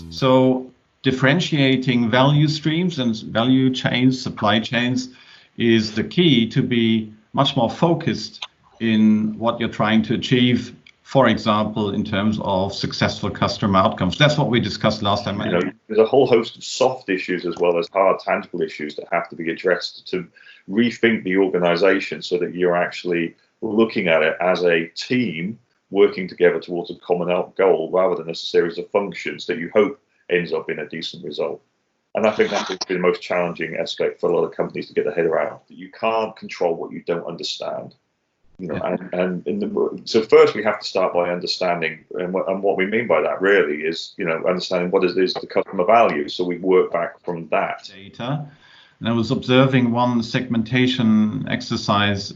So differentiating value streams and value chains, supply chains, is the key to be much more focused in what you're trying to achieve, for example, in terms of successful customer outcomes. That's what we discussed last time. There's a whole host of soft issues as well as hard, tangible issues that have to be addressed to rethink the organization so that you're actually looking at it as a team working together towards a common goal rather than a series of functions that you hope ends up in a decent result. And I think that's been the most challenging aspect for a lot of companies to get their head around, that you can't control what you don't understand. So first we have to start by understanding, and what we mean by that really is, understanding what is the customer value. So we work back from that data. And I was observing one segmentation exercise,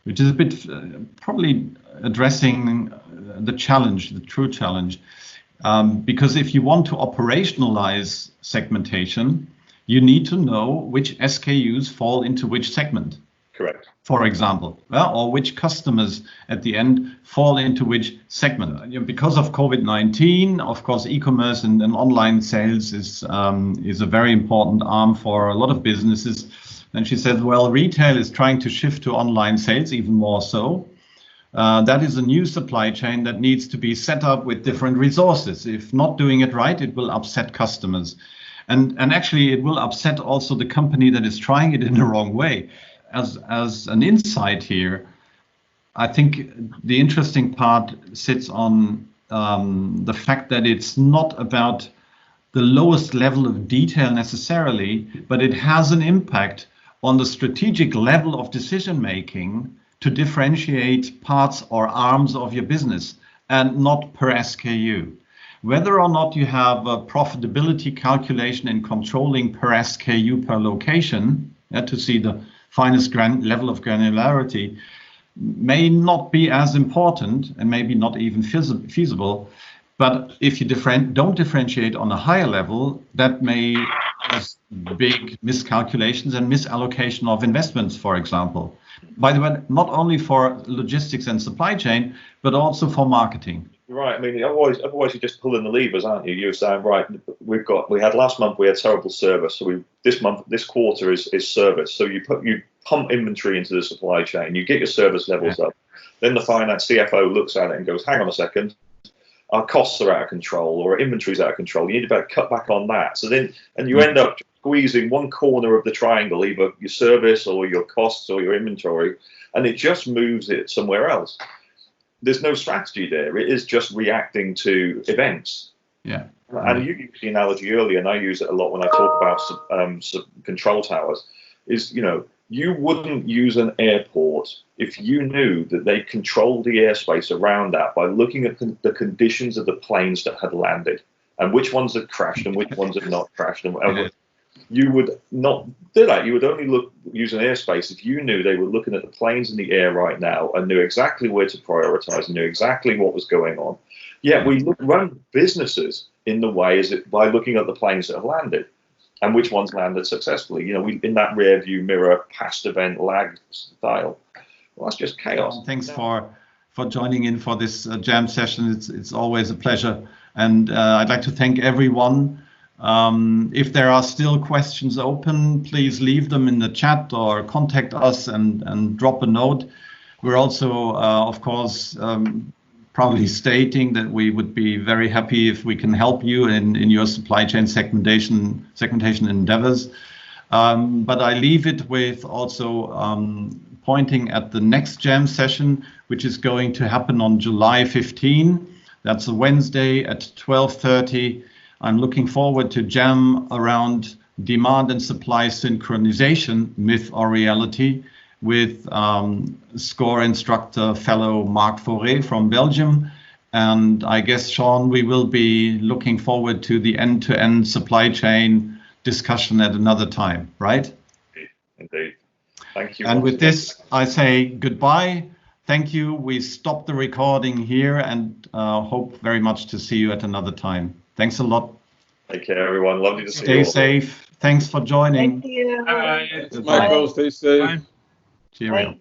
which is a bit probably addressing the challenge, the true challenge. Because if you want to operationalize segmentation, you need to know which SKUs fall into which segment. Correct. For example, or which customers at the end fall into which segment. Because of COVID-19, of course, e-commerce and online sales is a very important arm for a lot of businesses. And she said, well, retail is trying to shift to online sales, even more so. That is a new supply chain that needs to be set up with different resources. If not doing it right, it will upset customers. And actually, it will upset also the company that is trying it in the wrong way. As an insight here, I think the interesting part sits on the fact that it's not about the lowest level of detail necessarily, but it has an impact on the strategic level of decision making to differentiate parts or arms of your business, and not per SKU. Whether or not you have a profitability calculation in controlling per SKU per location, to see the finest level of granularity, may not be as important and maybe not even feasible. But if you don't differentiate on a higher level, that may cause big miscalculations and misallocation of investments, for example. By the way, not only for logistics and supply chain, but also for marketing. Right. I mean, otherwise you're just pulling the levers, aren't you? You're saying, right, we had last month, we had terrible service. So this quarter is service. So you pump inventory into the supply chain, you get your service levels up. Then the finance CFO looks at it and goes, hang on a second, our costs are out of control, or our inventory's out of control. You need to cut back on that. So then, and you end up squeezing one corner of the triangle, either your service or your costs or your inventory, and it just moves it somewhere else. There's no strategy there. It is just reacting to events. Yeah. And you used the analogy earlier, and I use it a lot when I talk about control towers, is, you wouldn't use an airport if you knew that they controlled the airspace around that by looking at the conditions of the planes that had landed and which ones had crashed and which ones had not crashed. And you would not do that. You would only use an airspace if you knew they were looking at the planes in the air right now and knew exactly where to prioritize and knew exactly what was going on. Yeah, we run businesses in the way by looking at the planes that have landed and which ones landed successfully. We in that rear view mirror, past event lag style. Well, that's just chaos. Thanks for joining in for this jam session. It's always a pleasure, and I'd like to thank everyone. If there are still questions open, please leave them in the chat or contact us and drop a note. We're also, of course, probably stating that we would be very happy if we can help you in your supply chain segmentation endeavors. But I leave it with also pointing at the next jam session, which is going to happen on July 15. That's a Wednesday at 12:30. I'm looking forward to jam around demand and supply synchronization, myth or reality, with SCORE instructor fellow Marc Fauré from Belgium. And I guess, Sean, we will be looking forward to the end-to-end supply chain discussion at another time, right? Indeed. Thank you. And with this, I say goodbye. Thank you. We stop the recording here and hope very much to see you at another time. Thanks a lot. Take care, everyone. Lovely to see Stay you all. safe. Thanks for joining. Thank you. Bye. Bye. Michael, stay safe. Bye. Cheerio.